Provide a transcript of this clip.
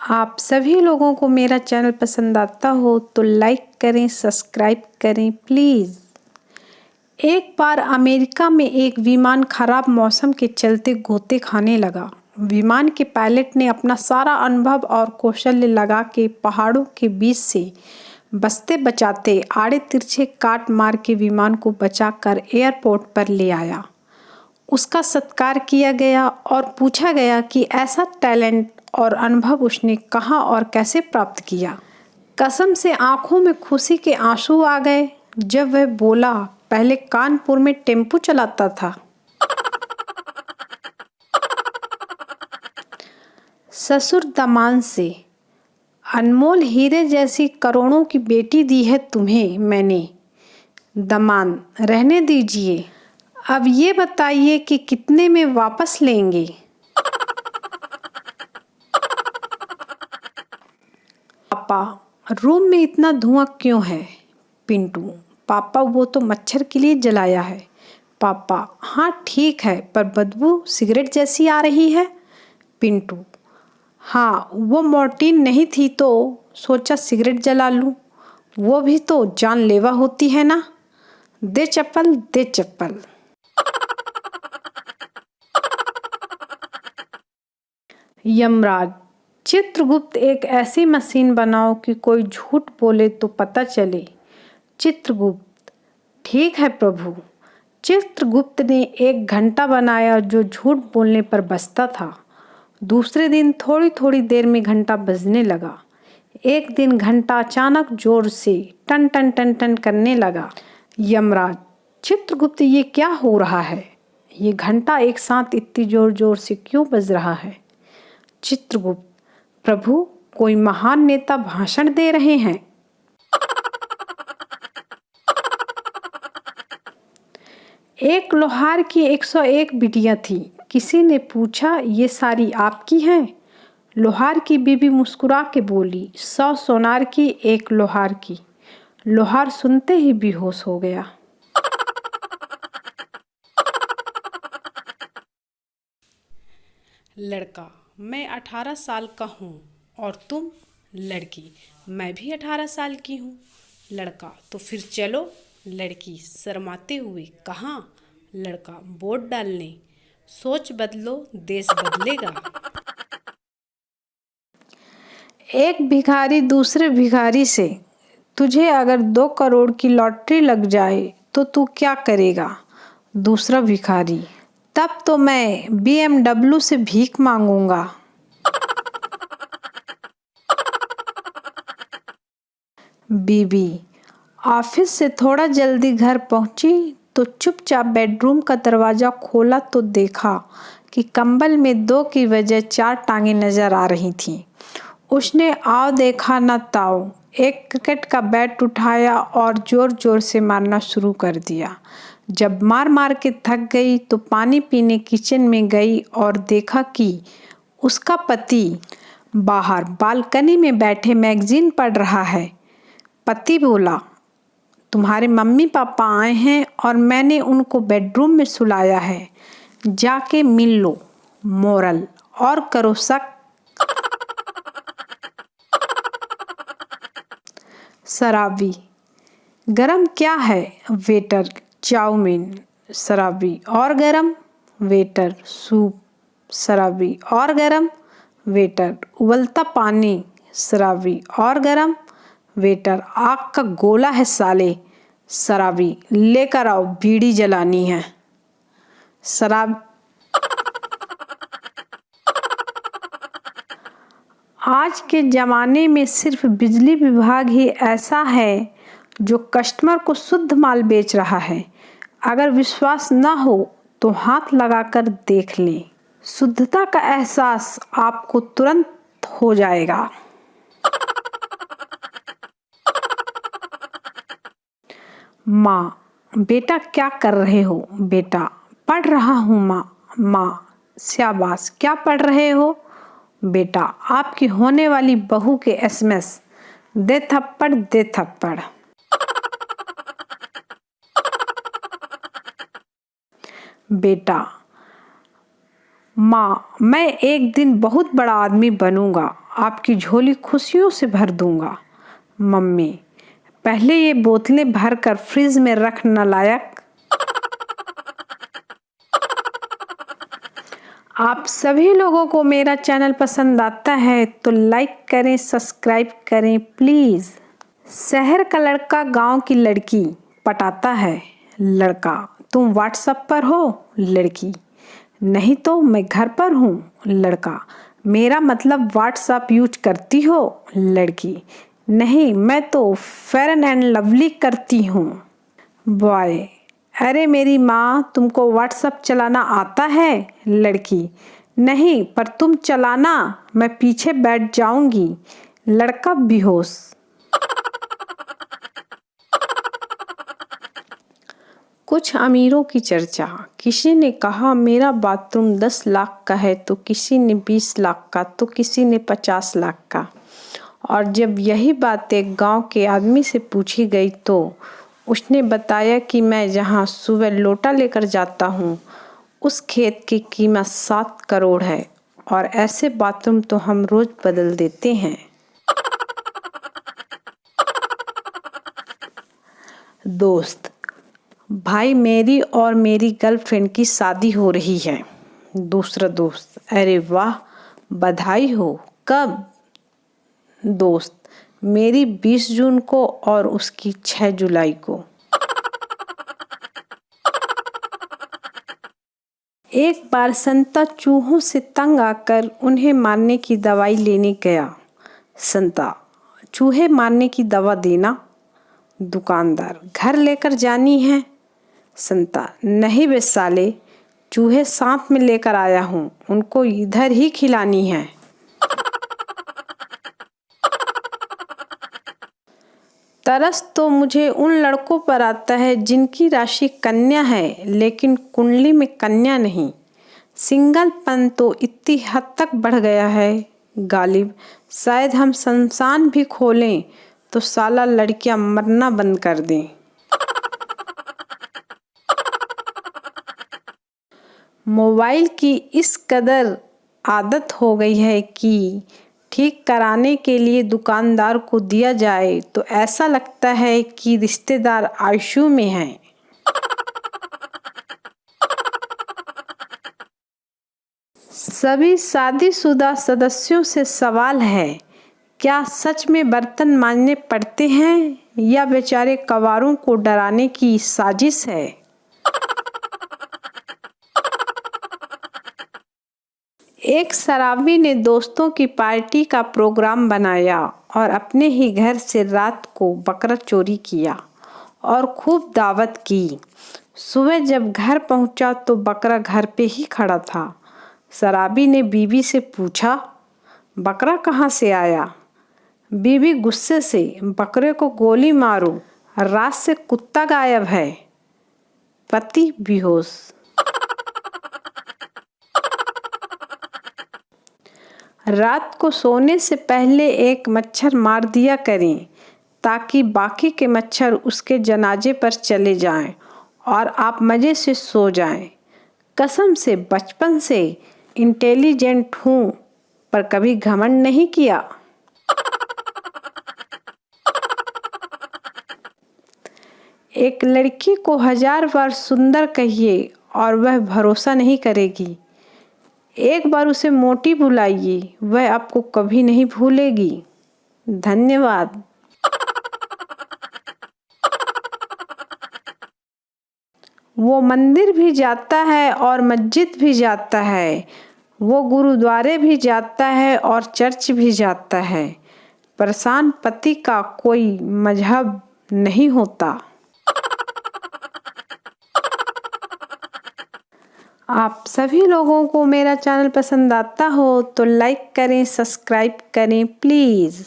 आप सभी लोगों को मेरा चैनल पसंद आता हो तो लाइक करें, सब्सक्राइब करें प्लीज़। एक बार अमेरिका में एक विमान खराब मौसम के चलते गोते खाने लगा। विमान के पायलट ने अपना सारा अनुभव और कौशल्य लगा के पहाड़ों के बीच से बचते बचाते आड़े तिरछे काट मार के विमान को बचाकर एयरपोर्ट पर ले आया। उसका सत्कार किया गया और पूछा गया कि ऐसा टैलेंट और अनुभव उसने कहाँ और कैसे प्राप्त किया। कसम से आंखों में खुशी के आंसू आ गए जब वह बोला, पहले कानपुर में टेम्पो चलाता था। ससुर दामाद से, अनमोल हीरे जैसी करोड़ों की बेटी दी है तुम्हें मैंने। दामाद, रहने दीजिए, अब ये बताइए कि कितने में वापस लेंगे। पापा, रूम में इतना धुआं क्यों है। पिंटू, पापा वो तो मच्छर के लिए जलाया है। पापा, हाँ ठीक है, पर बदबू सिगरेट जैसी आ रही है। पिंटू, हाँ वो मॉर्टिन नहीं थी तो सोचा सिगरेट जला लूं, वो भी तो जानलेवा होती है ना। दे चप्पल, दे चप्पल। यमराज, चित्रगुप्त एक ऐसी मशीन बनाओ कि कोई झूठ बोले तो पता चले। चित्रगुप्त, ठीक है प्रभु। चित्रगुप्त ने एक घंटा बनाया जो झूठ बोलने पर बजता था। दूसरे दिन थोड़ी थोड़ी देर में घंटा बजने लगा। एक दिन घंटा अचानक जोर से टन टन टन टन करने लगा। यमराज, चित्रगुप्त ये क्या हो रहा है। ये घंटा एक साथ इतनी जोर जोर से क्यों बज रहा है। चित्रगुप्त, प्रभु कोई महान नेता भाषण दे रहे हैं। एक लोहार की 101 बिटियां थी। किसी ने पूछा, ये सारी आपकी हैं। लोहार की बीबी मुस्कुरा के बोली, 100 सोनार की, एक लोहार की। लोहार सुनते ही बेहोश हो गया। लड़का, मैं 18 साल का हूँ और तुम। लड़की, मैं भी 18 साल की हूँ। लड़का, तो फिर चलो। लड़की शर्माते हुए, कहाँ। लड़का, वोट डालने। सोच बदलो, देश बदलेगा। एक भिखारी दूसरे भिखारी से, तुझे अगर 2 करोड़ की लॉटरी लग जाए तो तू क्या करेगा। दूसरा भिखारी, तब तो मैं BMW से भीख मांगूंगा। बीबी, ऑफिस से थोड़ा जल्दी घर पहुंची तो चुपचाप बेडरूम का दरवाजा खोला तो देखा कि कंबल में 2 की बजाय 4 टांगें नजर आ रही थीं। उसने आओ देखा न ताओ एक क्रिकेट का बैट उठाया और जोर जोर से मारना शुरू कर दिया। जब मार मार के थक गई तो पानी पीने किचन में गई और देखा कि उसका पति बाहर बालकनी में बैठे मैगजीन पढ़ रहा है। पति बोला, तुम्हारे मम्मी पापा आए हैं और मैंने उनको बेडरूम में सुलाया है, जाके मिल लो। मोरल, और करो शक। शराबी, गरम क्या है। Waiter, chowmein. शराबी, और गरम। Waiter, soup. शराबी, और गरम। वेटर, उबलता पानी। शराबी, और गरम। वेटर, आग का गोला है साले। शराबी, लेकर आओ, बीड़ी जलानी है। शराब, आज के ज़माने में सिर्फ बिजली विभाग ही ऐसा है जो कस्टमर को शुद्ध माल बेच रहा है। अगर विश्वास ना हो तो हाथ लगाकर देख लें, शुद्धता का एहसास आपको तुरंत हो जाएगा। माँ, बेटा क्या कर रहे हो। बेटा, पढ़ रहा हूँ माँ। माँ, शाबाश, क्या पढ़ रहे हो। बेटा, आपकी होने वाली बहू के SMS। दे थप्पड़, दे थप्पड़। बेटा, माँ, मैं एक दिन बहुत बड़ा आदमी बनूंगा, आपकी झोली खुशियों से भर दूंगा। मम्मी, पहले ये बोतलें भर कर फ्रिज में रख नालायक। आप सभी लोगों को मेरा चैनल पसंद आता है तो लाइक करें, सब्सक्राइब करें प्लीज़। शहर का लड़का गांव की लड़की पटाता है। लड़का, तुम व्हाट्सएप पर हो? लड़की, नहीं तो मैं घर पर हूँ। लड़का, मेरा मतलब व्हाट्सएप यूज करती हो? लड़की, नहीं, मैं तो फेयर एंड लवली करती हूँ। बॉय, अरे मेरी माँ, तुमको व्हाट्सएप चलाना आता है? लड़की, नहीं, पर तुम चलाना, मैं पीछे बैठ जाऊंगी। लड़का बेहोश। कुछ अमीरों की चर्चा। किसी ने कहा मेरा बाथरूम 10 लाख का है, तो किसी ने 20 लाख का, तो किसी ने 50 लाख का। और जब यही बात एक गांव के आदमी से पूछी गई तो उसने बताया कि मैं जहां सुबह लोटा लेकर जाता हूं, उस खेत की कीमत 7 करोड़ है, और ऐसे बाथरूम तो हम रोज बदल देते हैं। दोस्त, भाई, मेरी और मेरी गर्लफ्रेंड की शादी हो रही है। दूसरा दोस्त, अरे वाह, बधाई हो। कब? दोस्त, मेरी 20 जून को और उसकी 6 जुलाई को। एक बार संता चूहों से तंग आकर उन्हें मारने की दवाई लेने गया। संता, चूहे मारने की दवा देना। दुकानदार, घर लेकर जानी है? संता, नहीं बे साले, चूहे साथ में लेकर आया हूँ, उनको इधर ही खिलानी है। तरस तो मुझे उन लड़कों पर आता है जिनकी राशि कन्या है लेकिन कुंडली में कन्या नहीं। सिंगलपन तो इतनी हद तक बढ़ गया है गालिब, शायद हम शमशान भी खोलें तो साला लड़कियां मरना बंद कर दें। मोबाइल की इस कदर आदत हो गई है कि ठीक कराने के लिए दुकानदार को दिया जाए तो ऐसा लगता है कि रिश्तेदार आईसीयू में हैं। सभी शादीशुदा सदस्यों से सवाल है, क्या सच में बर्तन मांजने पड़ते हैं या बेचारे कवारों को डराने की साजिश है? एक शराबी ने दोस्तों की पार्टी का प्रोग्राम बनाया और अपने ही घर से रात को बकरा चोरी किया और खूब दावत की। सुबह जब घर पहुंचा तो बकरा घर पे ही खड़ा था। शराबी ने बीवी से पूछा, बकरा कहाँ से आया? बीवी गुस्से से, बकरे को गोली मारो, रात से कुत्ता गायब है। पति बेहोश। रात को सोने से पहले एक मच्छर मार दिया करें ताकि बाकी के मच्छर उसके जनाजे पर चले जाएं और आप मज़े से सो जाएं। कसम से बचपन से इंटेलिजेंट हूँ पर कभी घमंड नहीं किया। एक लड़की को 1000 बार सुंदर कहिए और वह भरोसा नहीं करेगी। एक बार उसे मोटी बुलाइए, वह आपको कभी नहीं भूलेगी। धन्यवाद। वो मंदिर भी जाता है और मस्जिद भी जाता है, वो गुरुद्वारे भी जाता है और चर्च भी जाता है। परेशान पति का कोई मजहब नहीं होता। आप सभी लोगों को मेरा चैनल पसंद आता हो तो लाइक करें, सब्सक्राइब करें प्लीज़।